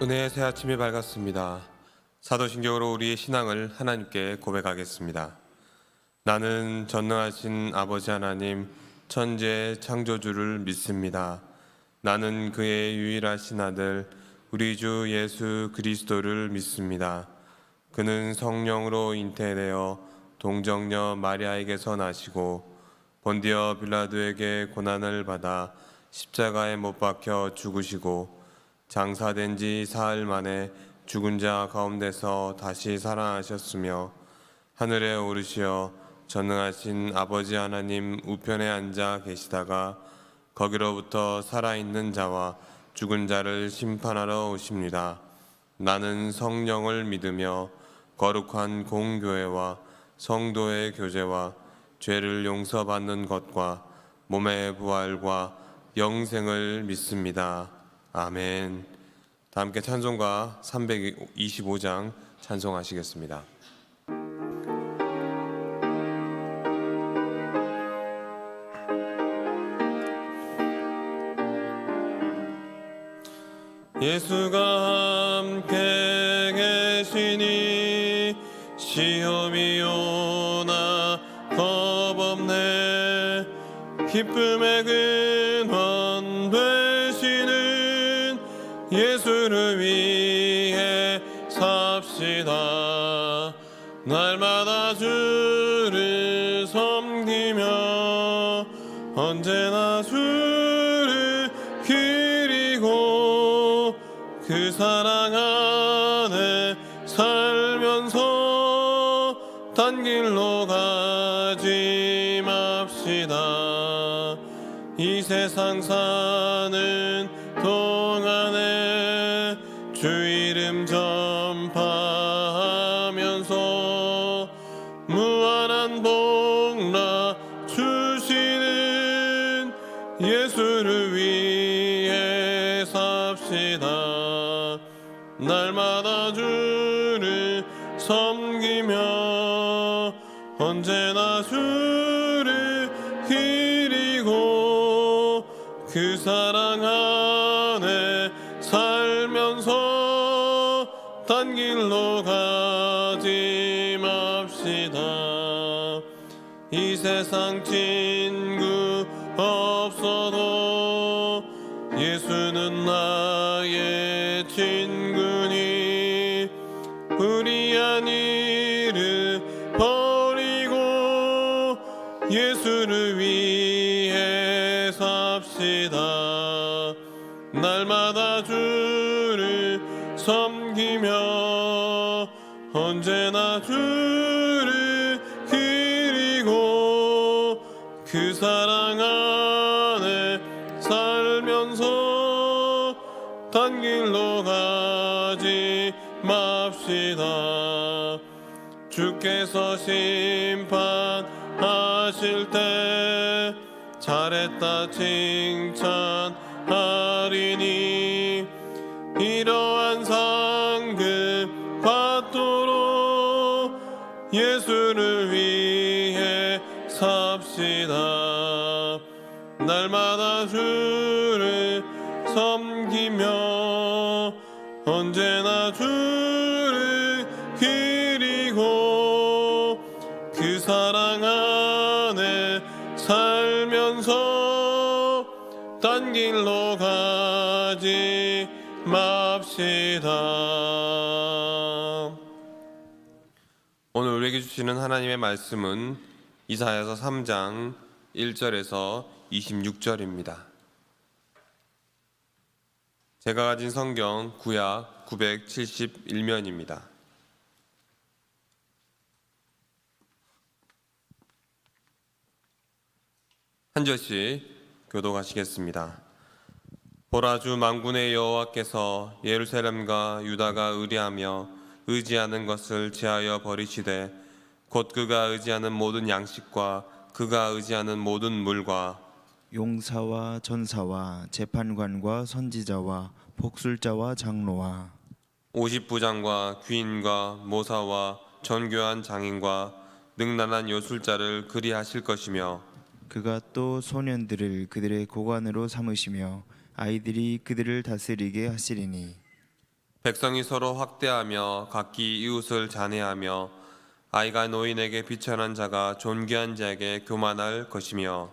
은혜의 새 아침이 밝았습니다. 사도신경으로 우리의 신앙을 하나님께 고백하겠습니다. 나는 전능하신 아버지 하나님, 천지의 창조주를 믿습니다. 나는 그의 유일하신 아들, 우리 주 예수 그리스도를 믿습니다. 그는 성령으로 잉태되어 동정녀 마리아에게서 나시고 본디어 빌라도에게 고난을 받아 십자가에 못 박혀 죽으시고 장사된 지 사흘 만에 죽은 자 가운데서 다시 살아나셨으며 하늘에 오르시어 전능하신 아버지 하나님 우편에 앉아 계시다가 거기로부터 살아있는 자와 죽은 자를 심판하러 오십니다. 나는 성령을 믿으며 거룩한 공교회와 성도의 교제와 죄를 용서받는 것과 몸의 부활과 영생을 믿습니다. 아멘. 다 함께 찬송가 325장 찬송하시겠습니다. 예수가 함께 계시니 시험이 오나 겁없네. 기쁨의 근원 되시는 예수를 위해 삽시다. 날마다 주를 섬기며 언제나 주를 기리고 그 사랑 안에 살면서 딴 길로 가지 맙시다. 이 세상 사는 동안에 주 이름 전파하면서 무한한 복나 주시는 예수를 위해 삽시다. 날마다 주를 섬기며 언제나 주를 기리고 그 사랑 안에 살면서 딴 길로 가지 맙시다. 이 세상 친구 없어도 예수는 나의 친구니 불의한 일을 버리고 예수를 위해 삽시다. 날마다 주를 섬기며 언제나 주를 기리고 그 사랑 안에 살면서 딴 길로 가지 맙시다. 주께서 심판하실 때 잘했다 칭찬하리니 이러한 상급 받도록 예수를 위해 삽시다. 날마다 주를 섬기며 언제나 주를 기리고 그 사랑 안에 살면서 딴 길로 가지 맙시다. 오늘 우리에게 주시는 하나님의 말씀은 이사야서 3장 1절에서 26절입니다. 제가 가진 성경 구약 971면입니다. 한 절씩 교독하시겠습니다. 보라, 주 만군의 여호와께서 예루살렘과 유다가 의뢰하며 의지하는 것을 제하여 버리시되 곧 그가 의지하는 모든 양식과 그가 의지하는 모든 물과 용사와 전사와 재판관과 선지자와 복술자와 장로와 50부장과 귀인과 모사와 전교한 장인과 능란한 요술자를 그리하실 것이며 그가 또 소년들을 그들의 고관으로 삼으시며 아이들이 그들을 다스리게 하시리니 백성이 서로 학대하며 각기 이웃을 잔해하며 아이가 노인에게 비천한 자가 존귀한 자에게 교만할 것이며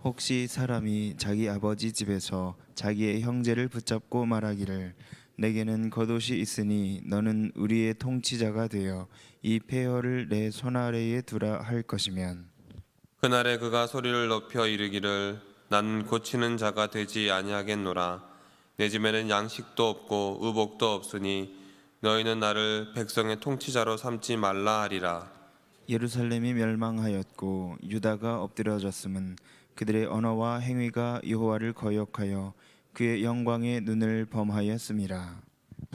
혹시 사람이 자기 아버지 집에서 자기의 형제를 붙잡고 말하기를 내게는 겉옷이 있으니 너는 우리의 통치자가 되어 이 폐허를 내 손아래에 두라 할 것이면 그날에 그가 소리를 높여 이르기를 나는 고치는 자가 되지 아니하겠노라. 내 집에는 양식도 없고 의복도 없으니 너희는 나를 백성의 통치자로 삼지 말라 하리라. 예루살렘이 멸망하였고 유다가 엎드려졌음은 그들의 언어와 행위가 여호와를 거역하여 그의 영광의 눈을 범하였음이라.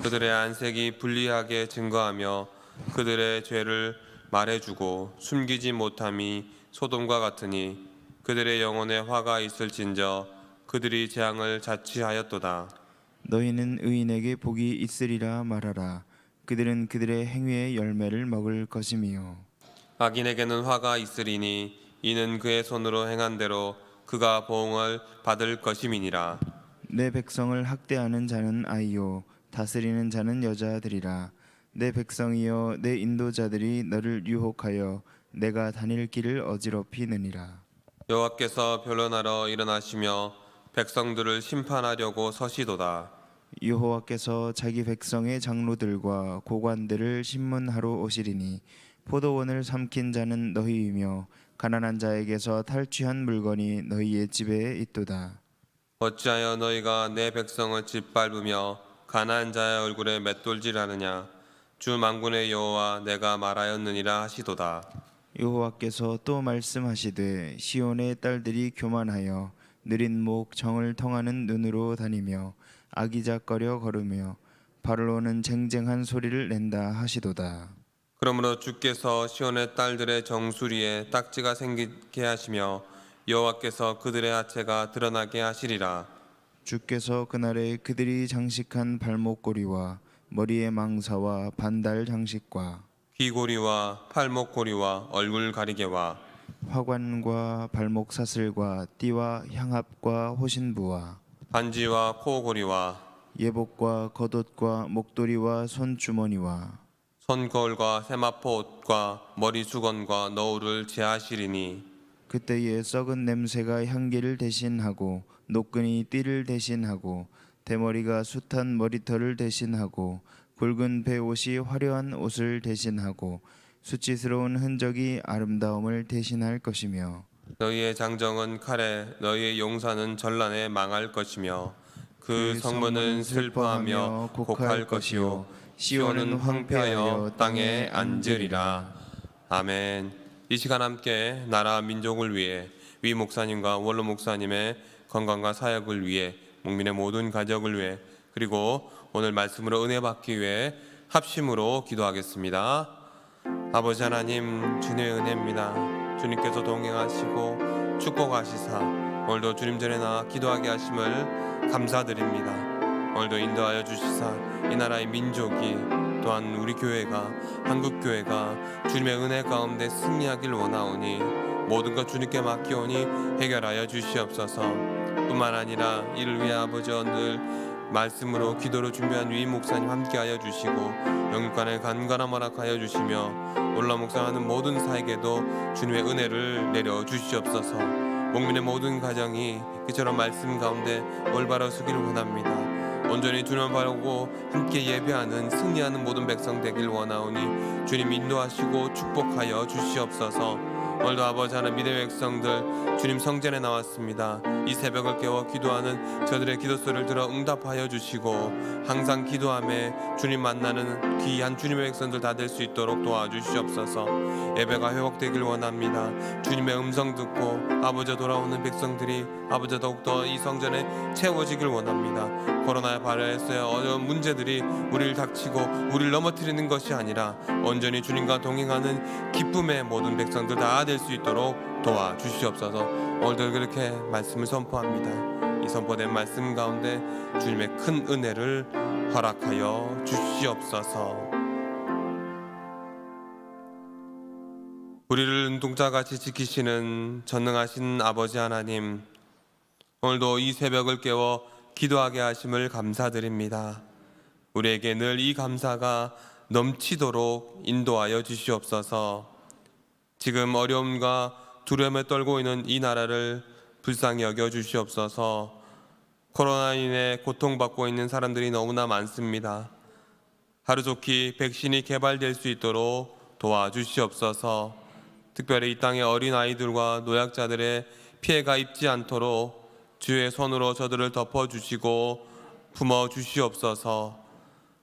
그들의 안색이 불리하게 증거하며 그들의 죄를 말해주고 숨기지 못함이 소돔과 같으니 그들의 영혼에 화가 있을진저 그들이 재앙을 자취하였도다. 너희는 의인에게 복이 있으리라 말하라. 그들은 그들의 행위의 열매를 먹을 것이미요. 악인에게는 화가 있으리니 이는 그의 손으로 행한 대로 그가 보응을 받을 것임이니라. 내 백성을 학대하는 자는 아이요 다스리는 자는 여자들이라. 내 백성이여 내 인도자들이 너를 유혹하여 내가 다닐 길을 어지럽히느니라. 여호와께서 변론하러 일어나시며 백성들을 심판하려고 서시도다. 여호와께서 자기 백성의 장로들과 고관들을 신문하러 오시리니 포도원을 삼킨 자는 너희이며 가난한 자에게서 탈취한 물건이 너희의 집에 있도다. 어찌하여 너희가 내 백성을 짓밟으며 가난한 자의 얼굴에 맷돌질하느냐. 주 만군의 여호와 내가 말하였느니라 하시도다. 여호와께서 또 말씀하시되 시온의 딸들이 교만하여 느린 목 정을 통하는 눈으로 다니며 아기작거려 걸으며 발로는 쟁쟁한 소리를 낸다 하시도다. 그러므로 주께서 시온의 딸들의 정수리에 딱지가 생기게 하시며 여호와께서 그들의 하체가 드러나게 하시리라. 주께서 그날에 그들이 장식한 발목고리와 머리의 망사와 반달 장식과 귀고리와 팔목고리와 얼굴 가리개와 화관과 발목 사슬과 띠와 향합과 호신부와 반지와 코고리와 예복과 겉옷과 목도리와 손주머니와 손거울과 세마포 옷과 머리 수건과 너울을 제하시리니 그때에 썩은 냄새가 향기를 대신하고 노끈이 띠를 대신하고 대머리가 숱한 머리털을 대신하고 굵은 배옷이 화려한 옷을 대신하고 수치스러운 흔적이 아름다움을 대신할 것이며 너희의 장정은 칼에 너희의 용사는 전란에 망할 것이며 그 성문은 슬퍼하며 곡할 것이요 시온은 황폐하여 땅에 앉으리라. 아멘. 이 시간 함께 나라 민족을 위해 위 목사님과 원로 목사님의 건강과 사역을 위해 국민의 모든 가족을 위해 그리고 오늘 말씀으로 은혜 받기 위해 합심으로 기도하겠습니다. 아버지 하나님 주님의 은혜입니다. 주님께서 동행하시고 축복하시사 오늘도 주님 전에 나와 기도하게 하심을 감사드립니다. 오늘도 인도하여 주시사 이 나라의 민족이 또한 우리 교회가 한국교회가 주님의 은혜 가운데 승리하길 원하오니 모든 것 주님께 맡기오니 해결하여 주시옵소서. 뿐만 아니라 이를 위해 아버지 오늘 말씀으로 기도로 준비한 위 목사님 함께하여 주시고 영육간의 간간함 허락하여 주시며 올라 목사하는 모든 사에게도 주님의 은혜를 내려 주시옵소서. 목민의 모든 가정이 그처럼 말씀 가운데 올바로 서기를 원합니다. 온전히 주님을 바라고 함께 예배하는 승리하는 모든 백성 되길 원하오니 주님 인도하시고 축복하여 주시옵소서. 오늘도 아버지 하나님 믿음의 백성들 주님 성전에 나왔습니다. 이 새벽을 깨워 기도하는 저들의 기도 소리를 들어 응답하여 주시고 항상 기도함에 주님 만나는 귀한 주님의 백성들 다 될 수 있도록 도와주시옵소서. 예배가 회복되길 원합니다. 주님의 음성 듣고 아버지 돌아오는 백성들이 아버지 더욱더 이 성전에 채워지길 원합니다. 코로나에 발생했어요. 어려운 문제들이 우리를 닥치고 우리를 넘어뜨리는 것이 아니라 온전히 주님과 동행하는 기쁨의 모든 백성들 다 될 수 있도록 도와주시옵소서. 오늘도 그렇게 말씀을 선포합니다. 이 선포된 말씀 가운데 주님의 큰 은혜를 허락하여 주시옵소서. 우리를 눈동자같이 지키시는 전능하신 아버지 하나님, 오늘도 이 새벽을 깨워 기도하게 하심을 감사드립니다. 우리에게 늘 이 감사가 넘치도록 인도하여 주시옵소서. 지금 어려움과 두려움에 떨고 있는 이 나라를 불쌍히 여겨 주시옵소서. 코로나 인해 고통받고 있는 사람들이 너무나 많습니다. 하루속히 백신이 개발될 수 있도록 도와주시옵소서. 특별히 이 땅의 어린아이들과 노약자들의 피해가 입지 않도록 주의 손으로 저들을 덮어주시고 품어주시옵소서.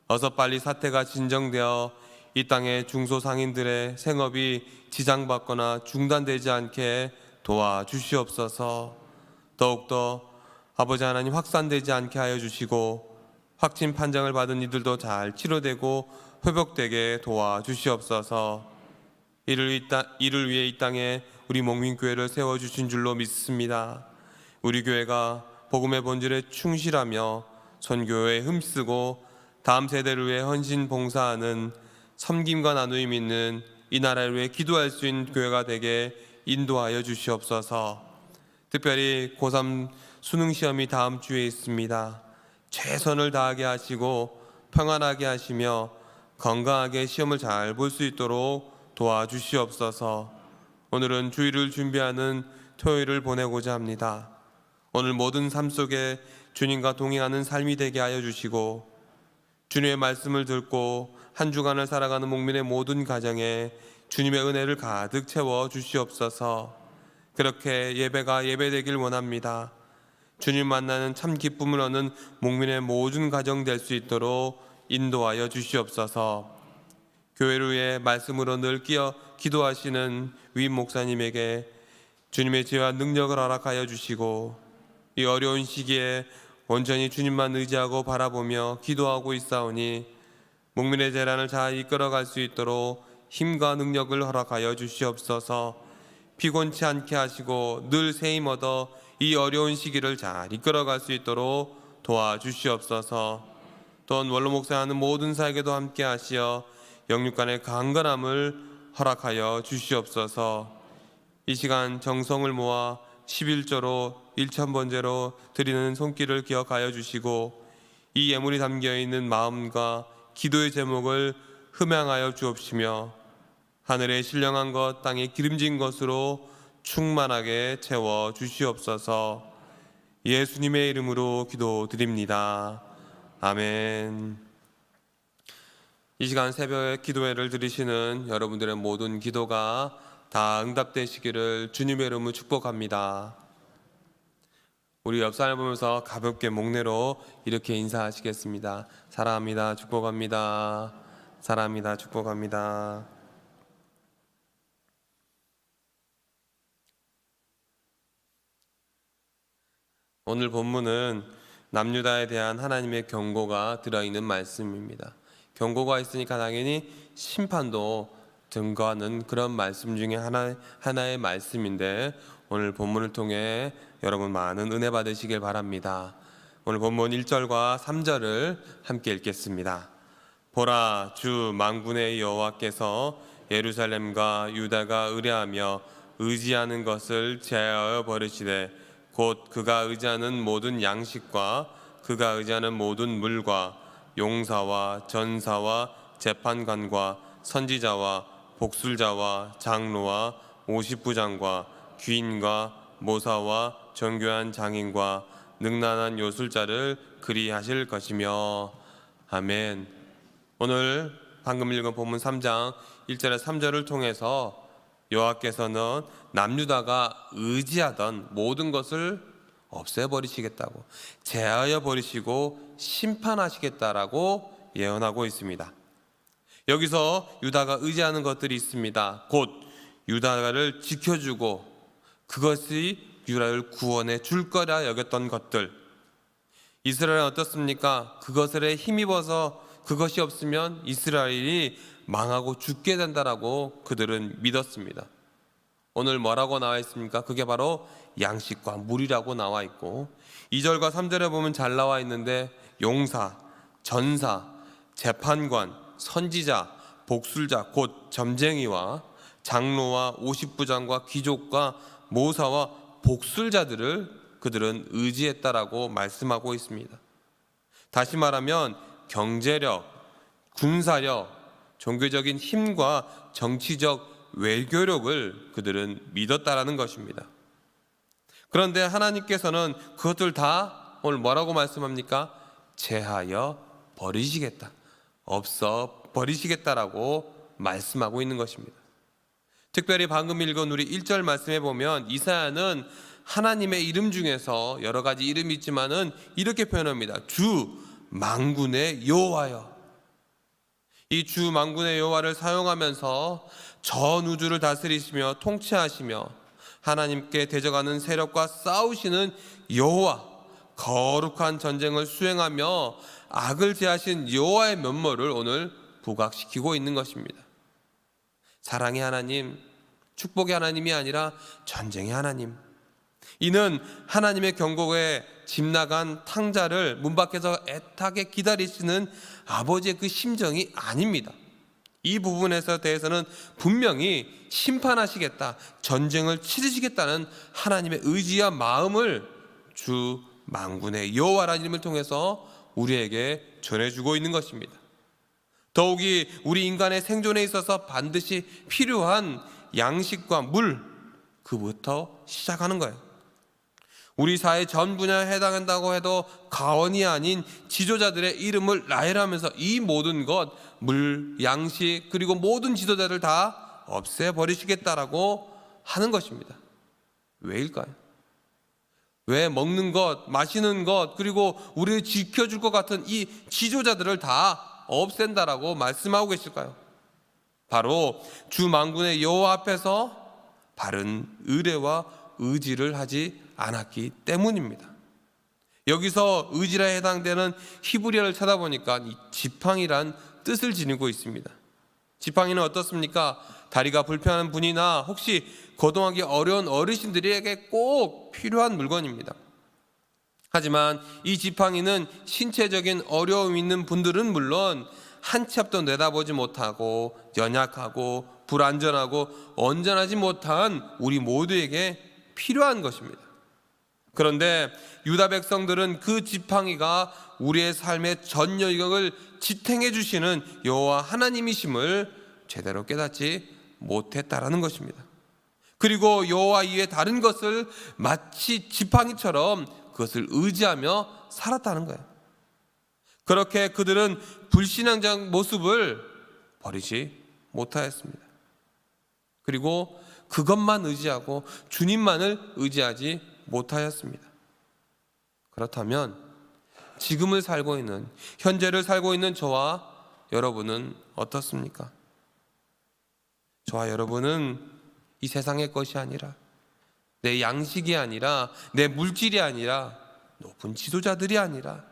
어서 빨리 사태가 진정되어 이 땅의 중소상인들의 생업이 지장받거나 중단되지 않게 도와주시옵소서. 더욱더 아버지 하나님 확산되지 않게 하여 주시고 확진 판정을 받은 이들도 잘 치료되고 회복되게 도와주시옵소서. 이를 위해 이 땅에 우리 목민교회를 세워주신 줄로 믿습니다. 우리 교회가 복음의 본질에 충실하며 선교에 힘쓰고 다음 세대를 위해 헌신 봉사하는 섬김과 나누임 있는 이 나라를 위해 기도할 수 있는 교회가 되게 인도하여 주시옵소서. 특별히 고3 수능시험이 다음 주에 있습니다. 최선을 다하게 하시고 평안하게 하시며 건강하게 시험을 잘 볼 수 있도록 도와주시옵소서. 오늘은 주일을 준비하는 토요일을 보내고자 합니다. 오늘 모든 삶 속에 주님과 동행하는 삶이 되게 하여 주시고 주님의 말씀을 듣고 한 주간을 살아가는 목민의 모든 가정에 주님의 은혜를 가득 채워 주시옵소서. 그렇게 예배가 예배되길 원합니다. 주님 만나는 참 기쁨을 얻는 목민의 모든 가정 될 수 있도록 인도하여 주시옵소서. 교회를 위해 말씀으로 늘 끼어 기도하시는 위임 목사님에게 주님의 지혜와 능력을 허락하여 주시고 이 어려운 시기에 온전히 주님만 의지하고 바라보며 기도하고 있사오니 목민의 재난을 잘 이끌어갈 수 있도록 힘과 능력을 허락하여 주시옵소서. 피곤치 않게 하시고 늘 새힘 얻어 이 어려운 시기를 잘 이끌어갈 수 있도록 도와주시옵소서. 또한 원로 목사하는 모든 사에게도 함께 하시어 영육간의 강건함을 허락하여 주시옵소서. 이 시간 정성을 모아 11조로 1,000번제로 드리는 손길을 기억하여 주시고 이 예물이 담겨있는 마음과 기도의 제목을 흠양하여 주옵시며 하늘의 신령한 것 땅에 기름진 것으로 충만하게 채워 주시옵소서. 예수님의 이름으로 기도드립니다. 아멘. 이 시간 새벽에 기도회를 드리시는 여러분들의 모든 기도가 다 응답되시기를 주님의 이름으로 축복합니다. 우리 옆 사람 보면서 가볍게 목례로 이렇게 인사하시겠습니다. 사랑합니다. 축복합니다. 사랑합니다. 축복합니다. 오늘 본문은 남유다에 대한 하나님의 경고가 들어있는 말씀입니다. 경고가 있으니까 당연히 심판도 증거하는 그런 말씀 중에 하나의 말씀인데 오늘 본문을 통해 여러분 많은 은혜 받으시길 바랍니다. 오늘 본문 1절과 3절을 함께 읽겠습니다. 보라, 주 만군의 여호와께서 예루살렘과 유다가 의뢰하며 의지하는 것을 제하여 버리시되 곧 그가 의지하는 모든 양식과 그가 의지하는 모든 물과 용사와 전사와 재판관과 선지자와 복술자와 장로와 50부장과 귀인과 모사와 정교한 장인과 능란한 요술자를 그리하실 것이며. 아멘. 오늘 방금 읽은 본문 3장 1절에 3절을 통해서 여호와께서는 남유다가 의지하던 모든 것을 없애버리시겠다고, 제하여 버리시고 심판하시겠다라고 예언하고 있습니다. 여기서 유다가 의지하는 것들이 있습니다. 곧 유다를 지켜주고 그것이 유다를 구원해 줄 거라 여겼던 것들. 이스라엘은 어떻습니까? 그것에 힘입어서 그것이 없으면 이스라엘이 망하고 죽게 된다라고 그들은 믿었습니다. 오늘 뭐라고 나와 있습니까? 그게 바로 양식과 물이라고 나와 있고 2절과 3절에 보면 잘 나와 있는데 용사, 전사, 재판관, 선지자, 복술자 곧 점쟁이와 장로와 50부장과 귀족과 모사와 복술자들을 그들은 의지했다라고 말씀하고 있습니다. 다시 말하면 경제력, 군사력, 종교적인 힘과 정치적 외교력을 그들은 믿었다라는 것입니다. 그런데 하나님께서는 그것들 다 오늘 뭐라고 말씀합니까? 제하여 버리시겠다, 없어 버리시겠다라고 말씀하고 있는 것입니다. 특별히 방금 읽은 우리 1절 말씀에 보면 이사야는 하나님의 이름 중에서 여러 가지 이름이 있지만은 이렇게 표현합니다. 주 만군의 여호와여. 이 주 만군의 여호와를 사용하면서 전 우주를 다스리시며 통치하시며 하나님께 대적하는 세력과 싸우시는 여호와, 거룩한 전쟁을 수행하며 악을 제하신 여호와의 면모를 오늘 부각시키고 있는 것입니다. 사랑의 하나님, 축복의 하나님이 아니라 전쟁의 하나님. 이는 하나님의 경고에 집 나간 탕자를 문 밖에서 애타게 기다리시는 아버지의 그 심정이 아닙니다. 이 부분에서 대해서는 분명히 심판하시겠다, 전쟁을 치르시겠다는 하나님의 의지와 마음을 주 만군의 여호와라는 이름을 통해서 우리에게 전해주고 있는 것입니다. 더욱이 우리 인간의 생존에 있어서 반드시 필요한 양식과 물, 그부터 시작하는 거예요. 우리 사회 전 분야에 해당한다고 해도 가언이 아닌 지도자들의 이름을 나열하면서 이 모든 것, 물, 양식, 그리고 모든 지도자들 다 없애버리시겠다라고 하는 것입니다. 왜일까요? 왜 먹는 것, 마시는 것, 그리고 우리를 지켜줄 것 같은 이 지도자들을 다 없앤다라고 말씀하고 계실까요? 바로 주 만군의 여호와 앞에서 바른 의뢰와 의지를 하지 않았기 때문입니다. 여기서 의지라에 해당되는 히브리어를 찾아보니까 이 지팡이란 뜻을 지니고 있습니다. 지팡이는 어떻습니까? 다리가 불편한 분이나 혹시 거동하기 어려운 어르신들에게 꼭 필요한 물건입니다. 하지만 이 지팡이는 신체적인 어려움 있는 분들은 물론 한 치 앞도 내다보지 못하고 연약하고 불안전하고 온전하지 못한 우리 모두에게 필요한 것입니다. 그런데 유다 백성들은 그 지팡이가 우리의 삶의 전 영역을 지탱해 주시는 여호와 하나님이심을 제대로 깨닫지 못했다라는 것입니다. 그리고 여호와 이외에 다른 것을 마치 지팡이처럼 그것을 의지하며 살았다는 거예요. 그렇게 그들은 불신앙적 모습을 버리지 못하였습니다. 그리고 그것만 의지하고 주님만을 의지하지 못하였습니다. 그렇다면 지금을 살고 있는, 현재를 살고 있는 저와 여러분은 어떻습니까? 저와 여러분은 이 세상의 것이 아니라, 내 양식이 아니라, 내 물질이 아니라, 높은 지도자들이 아니라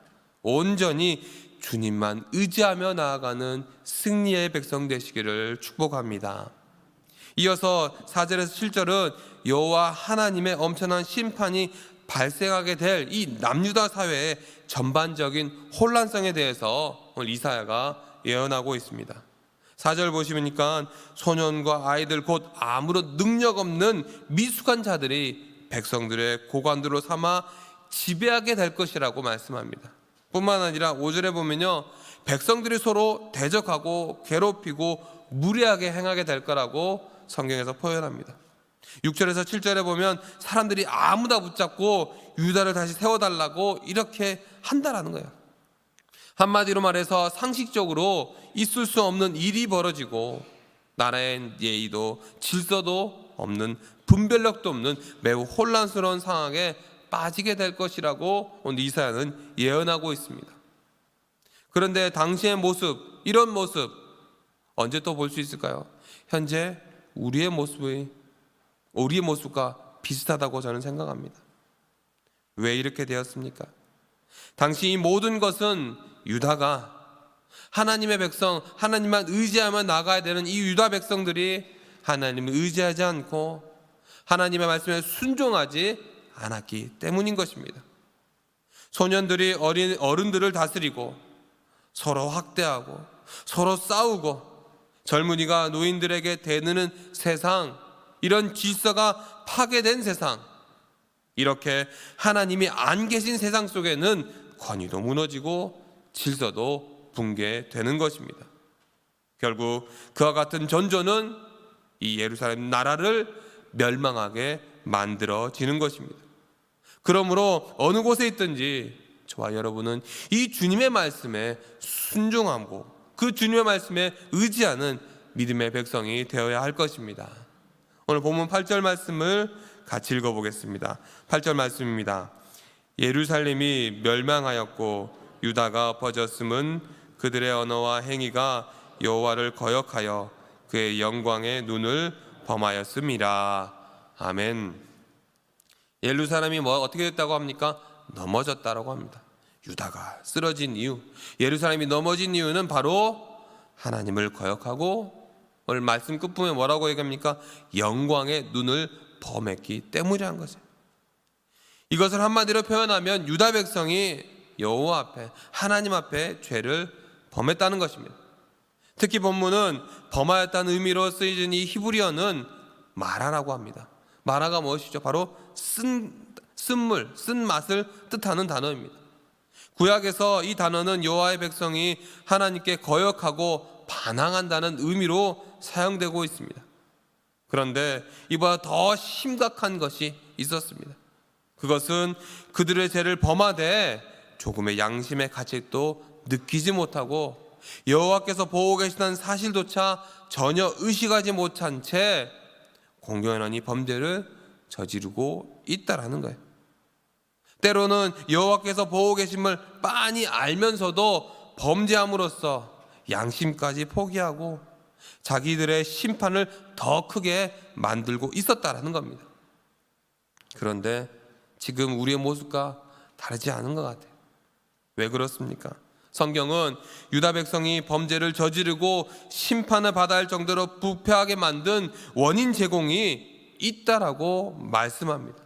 온전히 주님만 의지하며 나아가는 승리의 백성 되시기를 축복합니다. 이어서 4절에서 7절은 여호와 하나님의 엄청난 심판이 발생하게 될 이 남유다 사회의 전반적인 혼란성에 대해서 오늘 이사야가 예언하고 있습니다. 4절 보시니까 소년과 아이들 곧 아무런 능력 없는 미숙한 자들이 백성들의 고관들로 삼아 지배하게 될 것이라고 말씀합니다. 뿐만 아니라 5절에 보면요, 백성들이 서로 대적하고 괴롭히고 무례하게 행하게 될 거라고 성경에서 표현합니다. 6절에서 7절에 보면 사람들이 아무나 붙잡고 유다를 다시 세워달라고 이렇게 한다라는 거예요. 한마디로 말해서 상식적으로 있을 수 없는 일이 벌어지고 나라의 예의도 질서도 없는, 분별력도 없는 매우 혼란스러운 상황에 빠지게 될 것이라고 오늘 이사야는 예언하고 있습니다. 그런데 당시의 모습, 이런 모습 언제 또 볼 수 있을까요? 현재 우리의 모습과 비슷하다고 저는 생각합니다. 왜 이렇게 되었습니까? 당시 이 모든 것은 유다가 하나님의 백성, 하나님만 의지하며 나가야 되는 이 유다 백성들이 하나님을 의지하지 않고 하나님의 말씀에 순종하지 않았기 때문인 것입니다. 소년들이 어른들을 다스리고 서로 학대하고 서로 싸우고 젊은이가 노인들에게 대드는 세상, 이런 질서가 파괴된 세상, 이렇게 하나님이 안 계신 세상 속에는 권위도 무너지고 질서도 붕괴되는 것입니다. 결국 그와 같은 전조는 이 예루살렘 나라를 멸망하게 만들어지는 것입니다. 그러므로 어느 곳에 있든지 저와 여러분은 이 주님의 말씀에 순종하고 그 주님의 말씀에 의지하는 믿음의 백성이 되어야 할 것입니다. 오늘 본문 8절 말씀을 같이 읽어보겠습니다. 8절 말씀입니다. 예루살렘이 멸망하였고 유다가 퍼졌음은 그들의 언어와 행위가 여호와를 거역하여 그의 영광의 눈을 범하였음이라. 아멘. 예루살렘이 어떻게 됐다고 합니까? 넘어졌다라고 합니다. 유다가 쓰러진 이유, 예루살렘이 넘어진 이유는 바로 하나님을 거역하고 오늘 말씀 끝부분에 뭐라고 얘기합니까? 영광의 눈을 범했기 때문이라는 거죠. 이것을 한마디로 표현하면 유다 백성이 여호와 앞에, 하나님 앞에 죄를 범했다는 것입니다. 특히 본문은 범하였다는 의미로 쓰여진 이 히브리어는 마라라고 합니다. 마라가 무엇이죠? 바로 쓴물, 쓴맛을 뜻하는 단어입니다. 구약에서 이 단어는 여호와의 백성이 하나님께 거역하고 반항한다는 의미로 사용되고 있습니다. 그런데 이보다 더 심각한 것이 있었습니다. 그것은 그들의 죄를 범하되 조금의 양심의 가책도 느끼지 못하고 여호와께서 보고 계시다는 사실조차 전혀 의식하지 못한 채 공연히 범죄를 저지르고 있다라는 거예요. 때로는 여호와께서 보고 계심을 빤히 알면서도 범죄함으로써 양심까지 포기하고 자기들의 심판을 더 크게 만들고 있었다라는 겁니다. 그런데 지금 우리의 모습과 다르지 않은 것 같아요. 왜 그렇습니까? 성경은 유다 백성이 범죄를 저지르고 심판을 받아야 할 정도로 부패하게 만든 원인 제공이 있다라고 말씀합니다.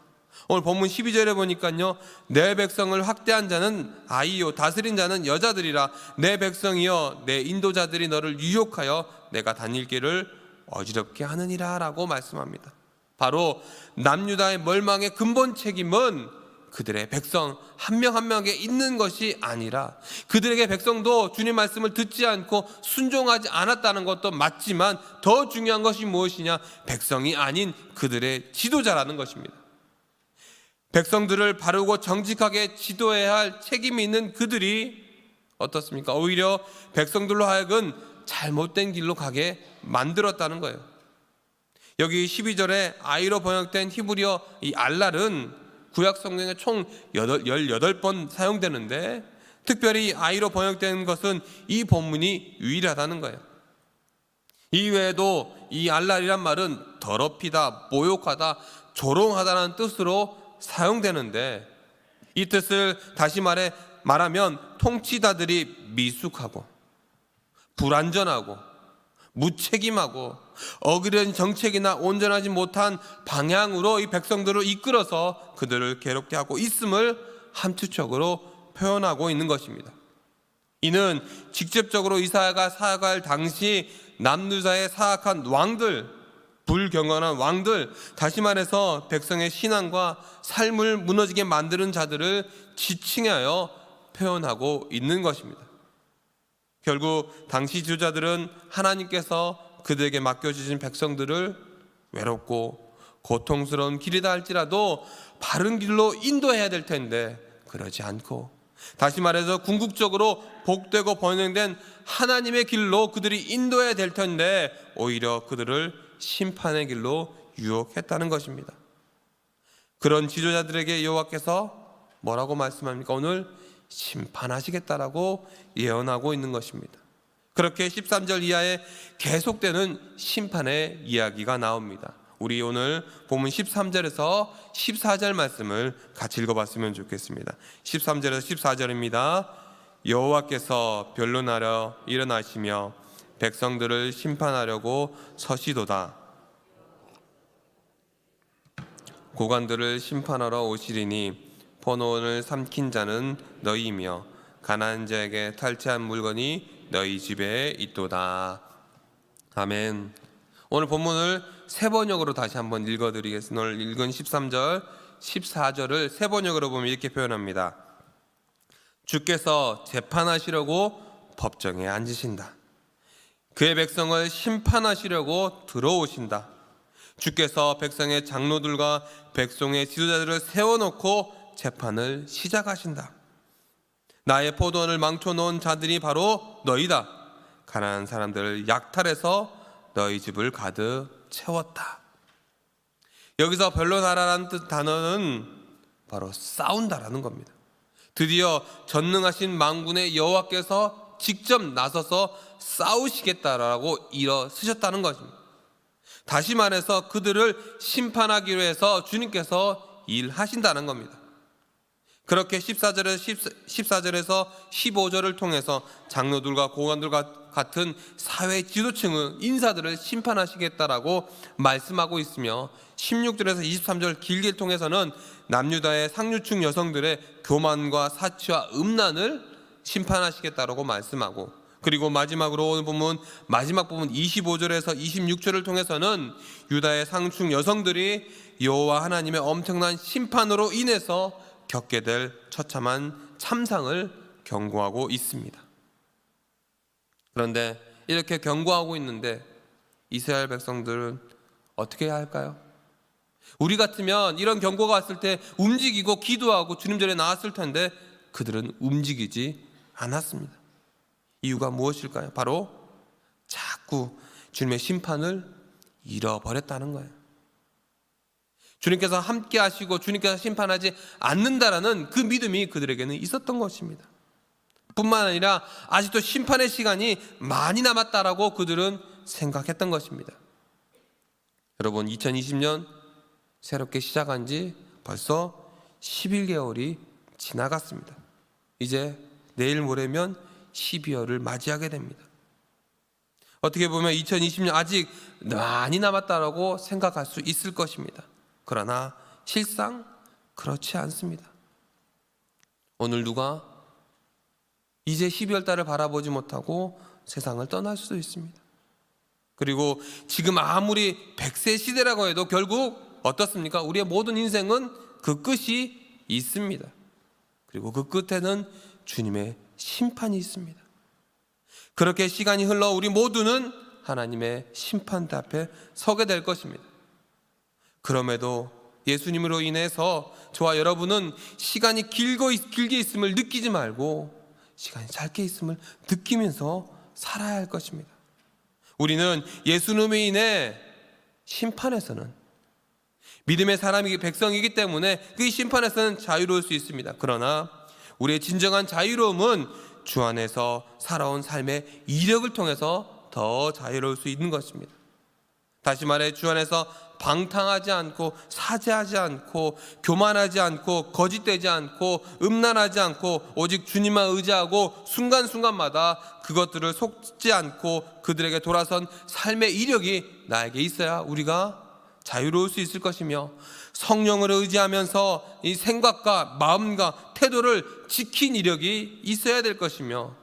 오늘 본문 12절에 보니까요, 내 백성을 확대한 자는 아이요 다스린 자는 여자들이라. 내 백성이여 내 인도자들이 너를 유혹하여 내가 다닐 길을 어지럽게 하느니라 라고 말씀합니다. 바로 남유다의 멸망의 근본 책임은 그들의 백성 한 명 한 명에게 있는 것이 아니라 그들에게 백성도 주님 말씀을 듣지 않고 순종하지 않았다는 것도 맞지만 더 중요한 것이 무엇이냐? 백성이 아닌 그들의 지도자라는 것입니다. 백성들을 바르고 정직하게 지도해야 할 책임이 있는 그들이 어떻습니까? 오히려 백성들로 하여금 잘못된 길로 가게 만들었다는 거예요. 여기 12절에 아이로 번역된 히브리어 이 알랄은 구약 성경에 총 18번 사용되는데 특별히 아이로 번역된 것은 이 본문이 유일하다는 거예요. 이외에도 이 알랄이란 말은 더럽히다, 모욕하다, 조롱하다는 뜻으로 사용되는데 이 뜻을 다시 말하면 통치자들이 미숙하고 불완전하고 무책임하고 어기른 정책이나 온전하지 못한 방향으로 이 백성들을 이끌어서 그들을 괴롭게 하고 있음을 함축적으로 표현하고 있는 것입니다. 이는 직접적으로 이사야가 사역할 당시 남유다의 사악한 왕들, 불경건한 왕들, 다시 말해서 백성의 신앙과 삶을 무너지게 만드는 자들을 지칭하여 표현하고 있는 것입니다. 결국 당시 지도자들은 하나님께서 그들에게 맡겨주신 백성들을 외롭고 고통스러운 길이다 할지라도 바른 길로 인도해야 될 텐데 그러지 않고 다시 말해서 궁극적으로 복되고 번영된 하나님의 길로 그들이 인도해야 될 텐데 오히려 그들을 심판의 길로 유혹했다는 것입니다. 그런 지도자들에게 여호와께서 뭐라고 말씀합니까? 오늘 심판하시겠다라고 예언하고 있는 것입니다. 그렇게 13절 이하에 계속되는 심판의 이야기가 나옵니다. 우리 오늘 본문 13절에서 14절 말씀을 같이 읽어봤으면 좋겠습니다. 13절에서 14절입니다. 여호와께서 변론하려 일어나시며 백성들을 심판하려고 서시도다. 고관들을 심판하러 오시리니 포도원을 삼킨 자는 너희이며 가난한 자에게 탈취한 물건이 너희 집에 있도다. 아멘. 오늘 본문을 세 번역으로 다시 한번 읽어드리겠습니다. 오늘 읽은 13절, 14절을 세 번역으로 보면 이렇게 표현합니다. 주께서 재판하시려고 법정에 앉으신다. 그의 백성을 심판하시려고 들어오신다. 주께서 백성의 장로들과 백성의 지도자들을 세워놓고 재판을 시작하신다. 나의 포도원을 망쳐놓은 자들이 바로 너희다. 가난한 사람들을 약탈해서 너희 집을 가득 채웠다. 여기서 변론하라는 단어는 바로 싸운다라는 겁니다. 드디어 전능하신 만군의 여호와께서 직접 나서서 싸우시겠다라고 일어서셨다는 것입니다. 다시 말해서 그들을 심판하기로 해서 주님께서 일하신다는 겁니다. 그렇게 14절에서 15절을 통해서 장로들과 고관들과 같은 사회 지도층의 인사들을 심판하시겠다라고 말씀하고 있으며 16절에서 23절 길게 통해서는 남유다의 상류층 여성들의 교만과 사치와 음란을 심판하시겠다라고 말씀하고, 그리고 마지막으로 오늘 부분 마지막 부분 25절에서 26절을 통해서는 유다의 상층 여성들이 여호와 하나님의 엄청난 심판으로 인해서 겪게 될 처참한 참상을 경고하고 있습니다. 그런데 이렇게 경고하고 있는데 이스라엘 백성들은 어떻게 해야 할까요? 우리 같으면 이런 경고가 왔을 때 움직이고 기도하고 주님 전에 나왔을 텐데 그들은 움직이지 않았습니다. 이유가 무엇일까요? 바로 자꾸 주님의 심판을 잃어버렸다는 거예요. 주님께서 함께 하시고 주님께서 심판하지 않는다라는 그 믿음이 그들에게는 있었던 것입니다. 뿐만 아니라 아직도 심판의 시간이 많이 남았다라고 그들은 생각했던 것입니다. 여러분, 2020년 새롭게 시작한 지 벌써 11개월이 지나갔습니다. 이제 내일 모레면 12월을 맞이하게 됩니다. 어떻게 보면 2020년 아직 많이 남았다라고 생각할 수 있을 것입니다. 그러나 실상 그렇지 않습니다. 오늘 누가 이제 12월 달을 바라보지 못하고 세상을 떠날 수도 있습니다. 그리고 지금 아무리 100세 시대라고 해도 결국 어떻습니까? 우리의 모든 인생은 그 끝이 있습니다. 그리고 그 끝에는 주님의 심판이 있습니다. 그렇게 시간이 흘러 우리 모두는 하나님의 심판대 앞에 서게 될 것입니다. 그럼에도 예수님으로 인해서 저와 여러분은 시간이 길게 있음을 느끼지 말고 시간이 짧게 있음을 느끼면서 살아야 할 것입니다. 우리는 예수님으로 인해 심판에서는 믿음의 사람이기 백성이기 때문에 그 심판에서는 자유로울 수 있습니다. 그러나 우리의 진정한 자유로움은 주 안에서 살아온 삶의 이력을 통해서 더 자유로울 수 있는 것입니다. 다시 말해 주 안에서 방탕하지 않고 사죄하지 않고 교만하지 않고 거짓되지 않고 음란하지 않고 오직 주님만 의지하고 순간순간마다 그것들을 속지 않고 그들에게 돌아선 삶의 이력이 나에게 있어야 우리가 자유로울 수 있을 것이며, 성령을 의지하면서 이 생각과 마음과 태도를 지킨 이력이 있어야 될 것이며,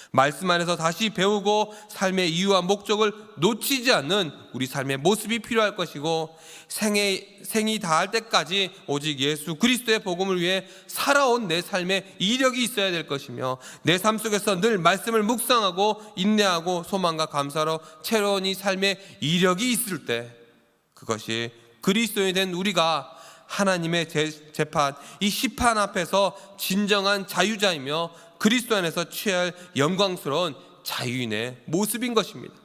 말씀 안에서 다시 배우고 삶의 이유와 목적을 놓치지 않는 우리 삶의 모습이 필요할 것이고, 생이 다할 때까지 오직 예수 그리스도의 복음을 위해 살아온 내 삶의 이력이 있어야 될 것이며, 내 삶 속에서 늘 말씀을 묵상하고 인내하고 소망과 감사로 채로운 이 삶의 이력이 있을 때, 그것이 그리스도인이 된 우리가 하나님의 재판, 이 심판 앞에서 진정한 자유자이며 그리스도 안에서 취해야 할 영광스러운 자유인의 모습인 것입니다.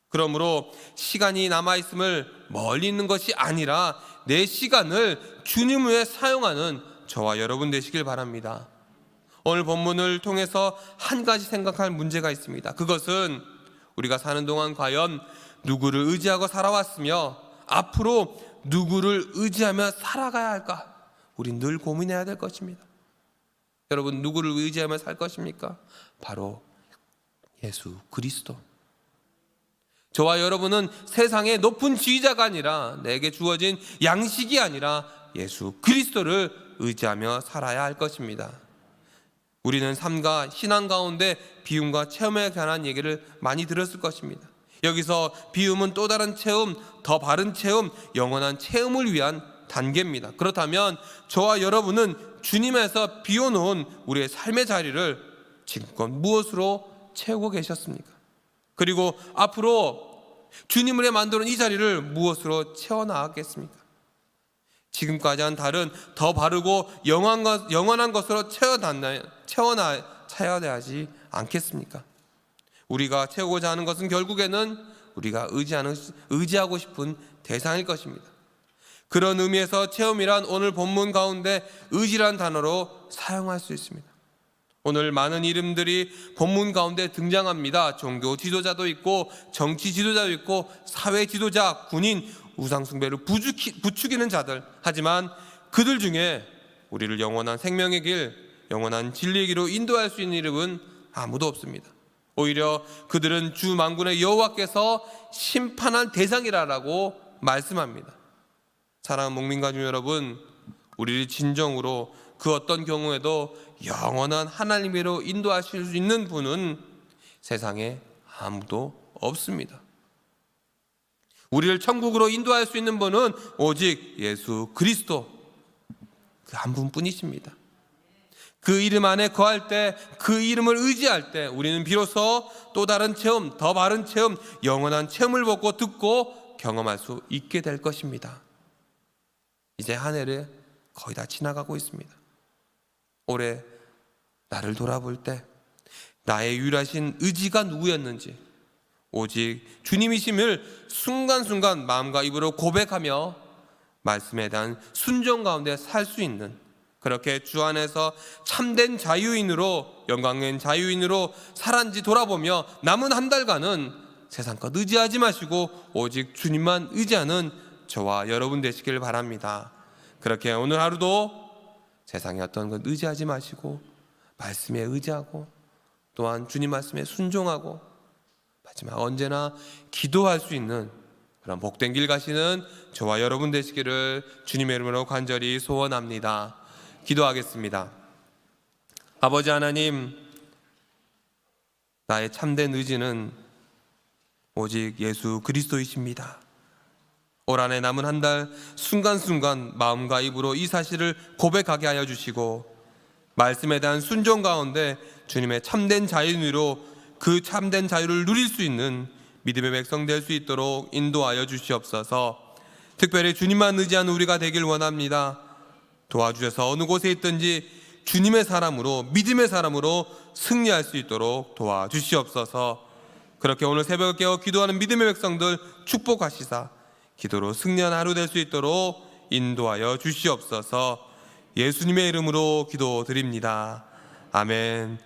그러므로 시간이 남아있음을 멀리 있는 것이 아니라 내 시간을 주님 위해 사용하는 저와 여러분 되시길 바랍니다. 오늘 본문을 통해서 한 가지 생각할 문제가 있습니다. 그것은 우리가 사는 동안 과연 누구를 의지하고 살아왔으며 앞으로 누구를 의지하며 살아가야 할까? 우린 늘 고민해야 될 것입니다. 여러분, 누구를 의지하며 살 것입니까? 바로 예수 그리스도. 저와 여러분은 세상의 높은 지위자가 아니라, 내게 주어진 양식이 아니라 예수 그리스도를 의지하며 살아야 할 것입니다. 우리는 삶과 신앙 가운데 비움과 체험에 관한 얘기를 많이 들었을 것입니다. 여기서 비움은 또 다른 체험, 더 바른 체험, 영원한 체험을 위한 단계입니다. 그렇다면 저와 여러분은 주님에서 비워놓은 우리의 삶의 자리를 지금껏 무엇으로 채우고 계셨습니까? 그리고 앞으로 주님을 만드는 이 자리를 무엇으로 채워나가겠습니까? 지금까지와는 다른 더 바르고 영원한 것으로 채워야 하지 않겠습니까? 우리가 채우고자 하는 것은 결국에는 우리가 의지하고 싶은 대상일 것입니다. 그런 의미에서 체험이란 오늘 본문 가운데 의지란 단어로 사용할 수 있습니다. 오늘 많은 이름들이 본문 가운데 등장합니다. 종교 지도자도 있고 정치 지도자도 있고 사회 지도자, 군인, 우상숭배를 부추기는 자들. 하지만 그들 중에 우리를 영원한 생명의 길, 영원한 진리의 길로 인도할 수 있는 이름은 아무도 없습니다. 오히려 그들은 주 만군의 여호와께서 심판할 대상이라고 말씀합니다. 사랑하는 목민가족 여러분, 우리를 진정으로 그 어떤 경우에도 영원한 하나님으로 인도하실 수 있는 분은 세상에 아무도 없습니다. 우리를 천국으로 인도할 수 있는 분은 오직 예수 그리스도 그 한 분뿐이십니다. 그 이름 안에 거할 때, 그 이름을 의지할 때 우리는 비로소 또 다른 체험, 더 바른 체험, 영원한 체험을 보고 듣고 경험할 수 있게 될 것입니다. 이제 한 해를 거의 다 지나가고 있습니다. 올해 나를 돌아볼 때 나의 유일하신 의지가 누구였는지 오직 주님이심을 순간순간 마음과 입으로 고백하며 말씀에 대한 순종 가운데 살 수 있는, 그렇게 주 안에서 참된 자유인으로, 영광된 자유인으로 살았는지 돌아보며 남은 한 달간은 세상 것 의지하지 마시고 오직 주님만 의지하는 저와 여러분 되시길 바랍니다. 그렇게 오늘 하루도 세상에 어떤 것 의지하지 마시고 말씀에 의지하고 또한 주님 말씀에 순종하고 마지막 언제나 기도할 수 있는 그런 복된 길 가시는 저와 여러분 되시기를 주님의 이름으로 간절히 소원합니다. 기도하겠습니다. 아버지 하나님, 나의 참된 의지는 오직 예수 그리스도이십니다. 올 한해 남은 한 달 순간순간 마음과 입으로 이 사실을 고백하게 하여 주시고 말씀에 대한 순종 가운데 주님의 참된 자유로 그 참된 자유를 누릴 수 있는 믿음의 백성 될 수 있도록 인도하여 주시옵소서. 특별히 주님만 의지하는 우리가 되길 원합니다. 도와주셔서 어느 곳에 있든지 주님의 사람으로, 믿음의 사람으로 승리할 수 있도록 도와주시옵소서. 그렇게 오늘 새벽에 깨어 기도하는 믿음의 백성들 축복하시사 기도로 승리한 하루 될 수 있도록 인도하여 주시옵소서. 예수님의 이름으로 기도드립니다. 아멘.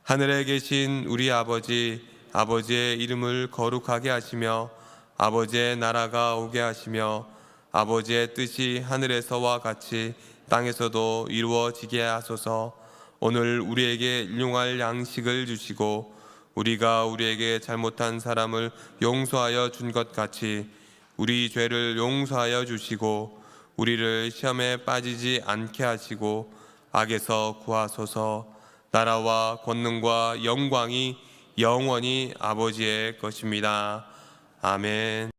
하늘에 계신 우리 아버지, 아버지의 이름을 거룩하게 하시며 아버지의 나라가 오게 하시며 아버지의 뜻이 하늘에서와 같이 땅에서도 이루어지게 하소서. 오늘 우리에게 일용할 양식을 주시고 우리가 우리에게 잘못한 사람을 용서하여 준 것 같이 우리 죄를 용서하여 주시고 우리를 시험에 빠지지 않게 하시고 악에서 구하소서. 나라와 권능과 영광이 영원히 아버지의 것입니다. 아멘.